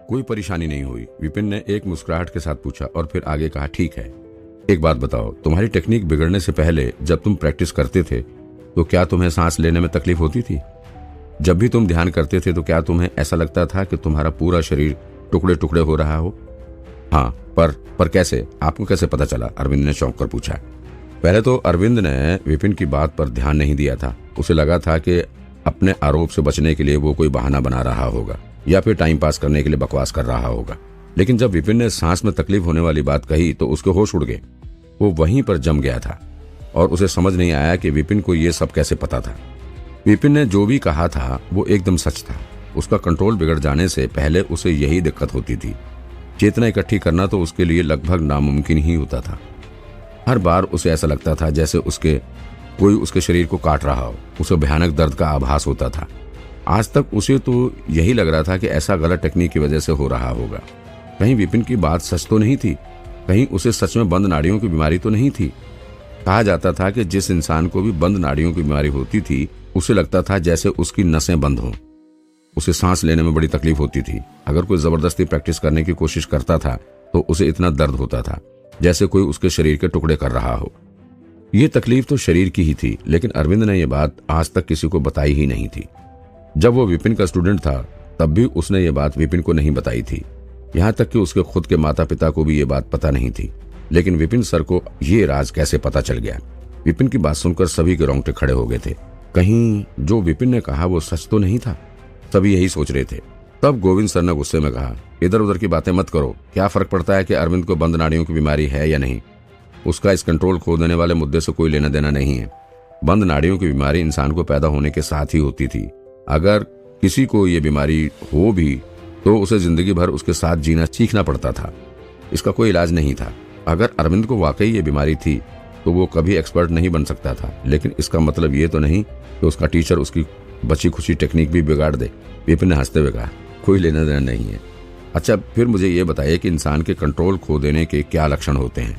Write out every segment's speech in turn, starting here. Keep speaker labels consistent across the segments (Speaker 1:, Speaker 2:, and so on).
Speaker 1: कोई परेशानी नहीं हुई? विपिन ने एक मुस्कुराहट के साथ पूछा और फिर आगे कहा, ठीक है। एक बात बताओ, तुम्हारी टेक्निक बिगड़ने से पहले जब तुम प्रैक्टिस करते थे तो क्या तुम्हें सांस लेने में तकलीफ होती थी? जब भी तुम ध्यान करते थे तो क्या तुम्हें ऐसा लगता था कि तुम्हारा पूरा शरीर टुकड़े टुकड़े हो रहा हो? हाँ, पर कैसे? आपको कैसे पता चला? अरविंद ने चौंक कर पूछा। पहले तो अरविंद ने विपिन की बात पर ध्यान नहीं दिया था। उसे लगा था कि अपने आरोप से बचने के लिए वो कोई बहाना बना रहा होगा या फिर टाइम पास करने के लिए बकवास कर रहा होगा। लेकिन जब विपिन ने सांस में तकलीफ होने वाली बात कही तो उसके होश उड़ गए। वो वहीं पर जम गया था और उसे समझ नहीं आया कि विपिन को ये सब कैसे पता था। विपिन ने जो भी कहा था वो एकदम सच था। उसका कंट्रोल बिगड़ जाने से पहले उसे यही दिक्कत होती थी। चेतना इकट्ठी करना तो उसके लिए लगभग नामुमकिन ही होता था। हर बार उसे ऐसा लगता था जैसे कोई उसके शरीर को काट रहा हो। उसे भयानक दर्द का आभास होता था। आज तक उसे तो यही लग रहा था कि ऐसा गलत टेक्निक की वजह से हो रहा होगा। कहीं विपिन की बात सच तो नहीं थी? कहीं उसे सच में बंद नाड़ियों की बीमारी तो नहीं थी? कहा जाता था कि जिस इंसान को भी बंद नाड़ियों की बीमारी होती थी उसे लगता था जैसे उसकी नसें बंद हों। उसे सांस लेने में बड़ी तकलीफ होती थी। अगर कोई जबरदस्ती प्रैक्टिस करने की कोशिश करता था तो उसे इतना दर्द होता था जैसे कोई उसके शरीर के टुकड़े कर रहा हो। ये तकलीफ तो शरीर की ही थी, लेकिन अरविंद ने यह बात आज तक किसी को बताई ही नहीं थी। जब वो विपिन का स्टूडेंट था तब भी उसने ये बात विपिन को नहीं बताई थी। यहाँ तक कि उसके खुद के माता पिता को भी ये बात पता नहीं थी। लेकिन विपिन सर को ये राज कैसे पता चल गया? विपिन की बात सुनकर सभी के रोंगटे खड़े हो गए थे। कहीं जो विपिन ने कहा वो सच तो नहीं था? सभी यही सोच रहे थे। तब गोविंद सर ने गुस्से में कहा, इधर उधर की बातें मत करो। क्या फर्क पड़ता है कि अरविंद को बंद नाड़ियों की बीमारी है या नहीं? उसका इस कंट्रोल खो देने वाले मुद्दे से कोई लेना देना नहीं है। बंद नाड़ियों की बीमारी इंसान को पैदा होने के साथ ही होती थी। अगर किसी को ये बीमारी हो भी तो उसे जिंदगी भर उसके साथ जीना सीखना पड़ता था। इसका कोई इलाज नहीं था। अगर अरविंद को वाकई ये बीमारी थी तो वो कभी एक्सपर्ट नहीं बन सकता था। लेकिन इसका मतलब ये तो नहीं कि उसका टीचर उसकी बची खुची टेक्निक भी बिगाड़ दे। विपिन ने हंसते हुए कहा, कोई लेना देना नहीं है। अच्छा, फिर मुझे ये बताइए कि इंसान के कंट्रोल खो देने के क्या लक्षण होते हैं?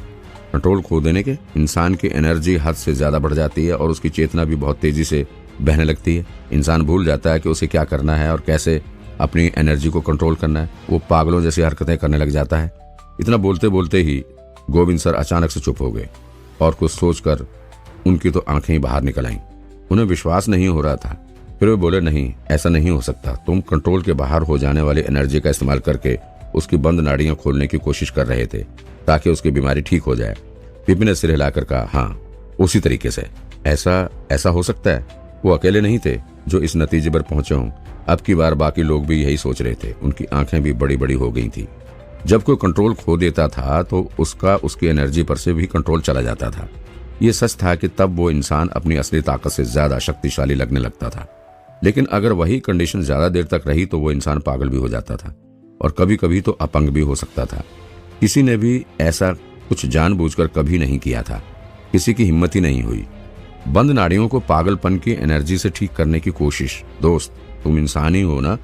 Speaker 1: कंट्रोल खो देने के? इंसान की एनर्जी हद से ज्यादा बढ़ जाती है और उसकी चेतना भी बहुत तेजी से बहने लगती है। इंसान भूल जाता है कि उसे क्या करना है और कैसे अपनी एनर्जी को कंट्रोल करना है। वो पागलों जैसी हरकतें करने लग जाता है। इतना बोलते बोलते ही गोविंद सर अचानक से चुप हो गए और कुछ सोचकर उनकी तो आंखें ही बाहर निकल आईं। उन्हें विश्वास नहीं हो रहा था। फिर वे बोले, नहीं, ऐसा नहीं हो सकता। तुम कंट्रोल के बाहर हो जाने वाली एनर्जी का इस्तेमाल करके उसकी बंद नाड़ियां खोलने की कोशिश कर रहे थे ताकि उसकी बीमारी ठीक हो जाए। विपिन ने सिर हिलाकर कहा, हाँ, उसी तरीके से। ऐसा हो सकता है? वो अकेले नहीं थे जो इस नतीजे पर पहुंचे हों। अब की बार बाकी लोग भी यही सोच रहे थे। उनकी आंखें भी बड़ी बड़ी हो गई थी। जब कोई कंट्रोल खो देता था तो उसकी एनर्जी पर से भी कंट्रोल चला जाता था। ये सच था कि तब वो इंसान अपनी असली ताकत से ज्यादा शक्तिशाली लगने लगता था। लेकिन अगर वही कंडीशन ज्यादा देर तक रही तो वो इंसान पागल भी हो जाता था और कभी कभी तो अपंग भी हो सकता था। किसी ने भी ऐसा कुछ जानबूझकर कभी नहीं किया था। किसी की हिम्मत ही नहीं हुई। बंद नाड़ियों को पागलपन की एनर्जी से ठीक करने की कोशिश। दोस्त, तुम इंसान ही हो ना?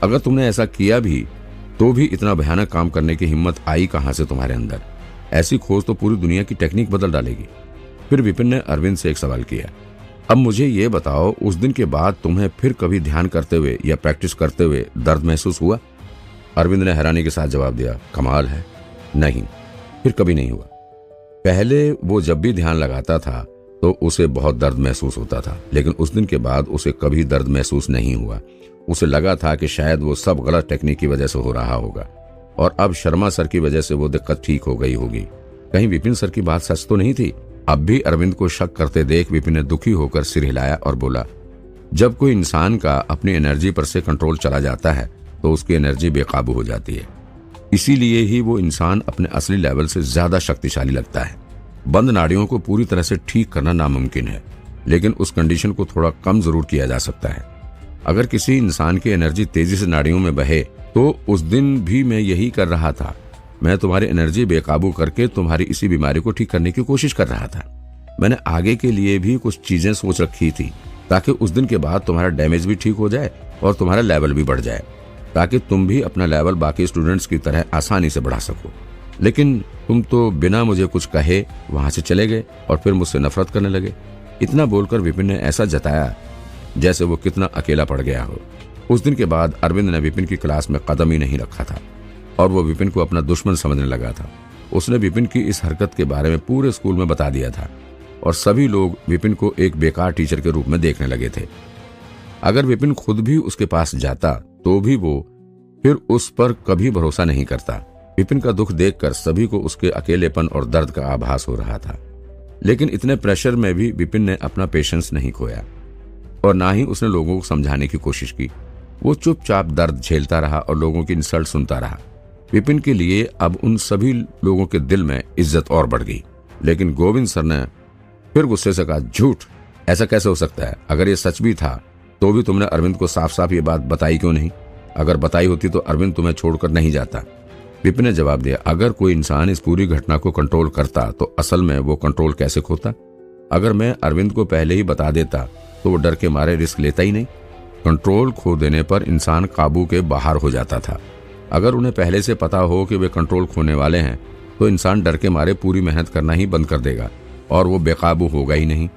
Speaker 1: अगर तुमने ऐसा किया भी तो भी इतना भयानक काम करने की हिम्मत आई कहां से तुम्हारे अंदर? ऐसी खोज तो पूरी दुनिया की टेक्निक बदल डालेगी। फिर विपिन ने अरविंद से एक सवाल किया, अब मुझे ये बताओ, उस दिन के बाद तुम्हें फिर कभी ध्यान करते हुए या प्रैक्टिस करते हुए दर्द महसूस हुआ? अरविंद ने हैरानी के साथ जवाब दिया, कमाल है, नहीं, फिर कभी नहीं हुआ। पहले वो जब भी ध्यान लगाता था तो उसे बहुत दर्द महसूस होता था, लेकिन उस दिन के बाद उसे कभी दर्द महसूस नहीं हुआ। उसे लगा था कि शायद वो सब गलत टेक्निक की वजह से हो रहा होगा और अब शर्मा सर की वजह से वो दिक्कत ठीक हो गई होगी। कहीं विपिन सर की बात सच तो नहीं थी? अब भी अरविंद को शक करते देख विपिन ने दुखी होकर सिर हिलाया और बोला, जब कोई इंसान का अपनी एनर्जी पर से कंट्रोल चला जाता है तो उसकी एनर्जी बेकाबू हो जाती है। इसीलिए ही वो इंसान अपने असली लेवल से ज्यादा शक्तिशाली लगता है। बंद नाड़ियों को पूरी तरह से ठीक करना नामुमकिन है, लेकिन उस कंडीशन को थोड़ा कम जरूर किया जा सकता है। अगर किसी इंसान की एनर्जी तेजी से नाड़ियों में बहे तो उस दिन भी मैं यही कर रहा था। मैं तुम्हारी एनर्जी बेकाबू करके तुम्हारी इसी बीमारी को ठीक करने की कोशिश कर रहा था। मैंने आगे के लिए भी कुछ चीजें सोच रखी थी ताकि उस दिन के बाद तुम्हारा डैमेज भी ठीक हो जाए और तुम्हारा लेवल भी बढ़ जाए, ताकि तुम भी अपना लेवल बाकी स्टूडेंट्स की तरह आसानी से बढ़ा सको। लेकिन तुम तो बिना मुझे कुछ कहे वहां से चले गए और फिर मुझसे नफरत करने लगे। इतना बोलकर विपिन ने ऐसा जताया जैसे वो कितना अकेला पड़ गया हो। उस दिन के बाद अरविंद ने विपिन की क्लास में कदम ही नहीं रखा था और वो विपिन को अपना दुश्मन समझने लगा था। उसने विपिन की इस हरकत के बारे में पूरे स्कूल में बता दिया था और सभी लोग विपिन को एक बेकार टीचर के रूप में देखने लगे थे। अगर विपिन खुद भी उसके पास जाता तो भी वो फिर उस पर कभी भरोसा नहीं करता। विपिन का दुख देखकर सभी को उसके अकेलेपन और दर्द का आभास हो रहा था, लेकिन इतने प्रेशर में भी विपिन ने अपना पेशेंस नहीं खोया और ना ही उसने लोगों को समझाने की कोशिश की। वो चुपचाप दर्द झेलता रहा और लोगों की इंसल्ट सुनता रहा। विपिन के लिए अब उन सभी लोगों के दिल में इज्जत और बढ़ गई। लेकिन गोविंद सर ने फिर गुस्से से कहा, झूठ, ऐसा कैसे हो सकता है? अगर ये सच भी था तो भी तुमने अरविंद को साफ साफ ये बात बताई क्यों नहीं? अगर बताई होती तो अरविंद तुम्हें छोड़कर नहीं जाता। विपिन ने जवाब दिया, अगर कोई इंसान इस पूरी घटना को कंट्रोल करता तो असल में वो कंट्रोल कैसे खोता? अगर मैं अरविंद को पहले ही बता देता तो वो डर के मारे रिस्क लेता ही नहीं। कंट्रोल खो देने पर इंसान काबू के बाहर हो जाता था। अगर उन्हें पहले से पता हो कि वे कंट्रोल खोने वाले हैं तो इंसान डर के मारे पूरी मेहनत करना ही बंद कर देगा और वो बेकाबू होगा ही नहीं।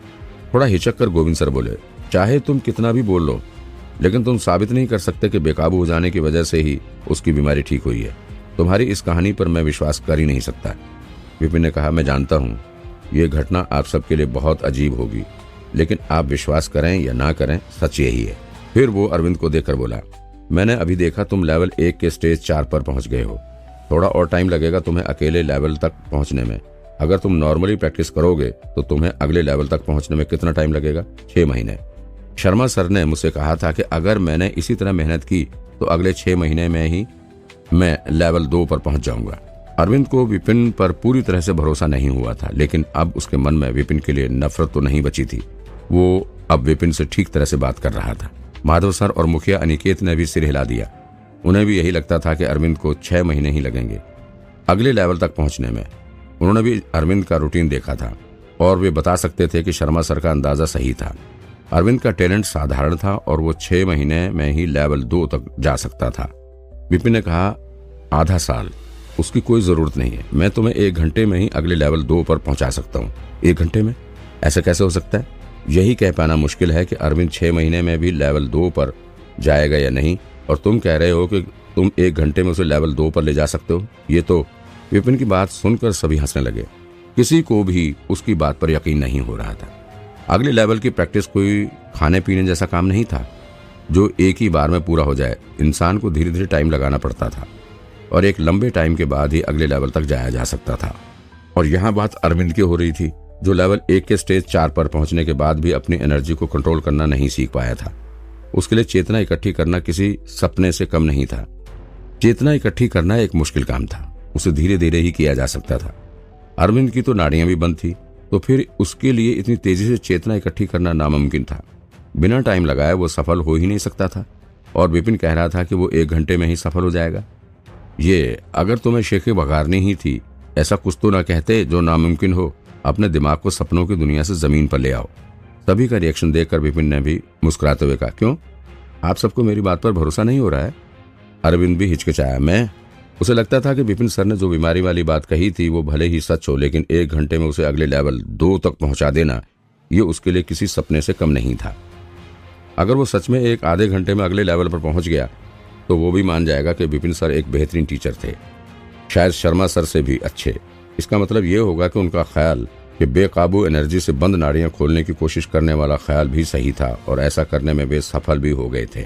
Speaker 1: थोड़ा हिचक कर गोविंद सर बोले, चाहे तुम कितना भी बोल लो, लेकिन तुम साबित नहीं कर सकते कि बेकाबू हो जाने की वजह से ही उसकी बीमारी ठीक हुई है। तुम्हारी इस कहानी पर मैं विश्वास कर ही नहीं सकता। विपिन ने कहा, मैं जानता हूँ ये घटना आप सबके लिए बहुत अजीब होगी, लेकिन आप विश्वास करें या ना करें, सच यही है। फिर वो अरविंद को देखकर बोला, मैंने अभी देखा तुम लेवल 1 के स्टेज 4 पर पहुंच गए हो। थोड़ा और टाइम लगेगा तुम्हें अकेले लेवल तक पहुंचने में। अगर तुम नॉर्मली प्रैक्टिस करोगे तो तुम्हें अगले लेवल तक पहुंचने में कितना टाइम लगेगा? 6 महीने। शर्मा सर ने मुझसे कहा था कि अगर मैंने इसी तरह मेहनत की तो अगले 6 महीने में ही मैं लेवल 2 पर पहुंच जाऊंगा। अरविंद को विपिन पर पूरी तरह से भरोसा नहीं हुआ था, लेकिन अब उसके मन में विपिन के लिए नफरत तो नहीं बची थी। वो अब विपिन से ठीक तरह से बात कर रहा था। माधव सर और मुखिया अनिकेत ने भी सिर हिला दिया। उन्हें भी यही लगता था कि अरविंद को 6 महीने ही लगेंगे अगले लेवल तक पहुंचने में। उन्होंने भी अरविंद का रूटीन देखा था और वे बता सकते थे कि शर्मा सर का अंदाजा सही था। अरविंद का टैलेंट साधारण था और वो 6 महीने में ही लेवल 2 तक जा सकता था। विपिन ने कहा, आधा साल, उसकी कोई जरूरत नहीं है। मैं तुम्हें 1 घंटे में ही अगले लेवल 2 पर पहुंचा सकता हूँ। 1 घंटे में? ऐसा कैसे हो सकता है? यही कह पाना मुश्किल है कि अरविंद 6 महीने में भी लेवल 2 पर जाएगा या नहीं, और तुम कह रहे हो कि तुम 1 घंटे में उसे लेवल 2 पर ले जा सकते हो। ये तो विपिन की बात सुनकर सभी हंसने लगे। किसी को भी उसकी बात पर यकीन नहीं हो रहा था। अगले लेवल की प्रैक्टिस कोई खाने पीने जैसा काम नहीं था जो एक ही बार में पूरा हो जाए। इंसान को धीरे धीरे टाइम लगाना पड़ता था और एक लंबे टाइम के बाद ही अगले लेवल तक जाया जा सकता था। और यहाँ बात अरविंद की हो रही थी, जो लेवल 1 के स्टेज 4 पर पहुंचने के बाद भी अपनी एनर्जी को कंट्रोल करना नहीं सीख पाया था। उसके लिए चेतना इकट्ठी करना किसी सपने से कम नहीं था। चेतना इकट्ठी करना एक मुश्किल काम था, उसे धीरे धीरे ही किया जा सकता था। अरविंद की तो नाड़ियां भी बंद थी, तो फिर उसके लिए इतनी तेजी से चेतना इकट्ठी करना नामुमकिन था। बिना टाइम लगाए वो सफल हो ही नहीं सकता था, और विपिन कह रहा था कि वो 1 घंटे में ही सफल हो जाएगा। ये अगर तुम्हें शेखें बघारनी ही थी, ऐसा कुछ तो ना कहते जो नामुमकिन हो। अपने दिमाग को सपनों की दुनिया से जमीन पर ले आओ। सभी का रिएक्शन देखकर विपिन ने भी मुस्कुराते हुए कहा, क्यों, आप सबको मेरी बात पर भरोसा नहीं हो रहा है? अरविंद भी हिचकिचाया। मैं उसे लगता था कि विपिन सर ने जो बीमारी वाली बात कही थी वो भले ही सच हो, लेकिन 1 घंटे में उसे अगले लेवल 2 तक पहुंचा देना ये उसके लिए किसी सपने से कम नहीं था। अगर वो सच में एक आधे घंटे में अगले लेवल पर पहुंच गया तो वो भी मान जाएगा कि विपिन सर एक बेहतरीन टीचर थे, शायद शर्मा सर से भी अच्छे। इसका मतलब ये होगा कि उनका ख्याल कि बेकाबू एनर्जी से बंद नाड़ियां खोलने की कोशिश करने वाला ख्याल भी सही था, और ऐसा करने में वे सफल भी हो गए थे।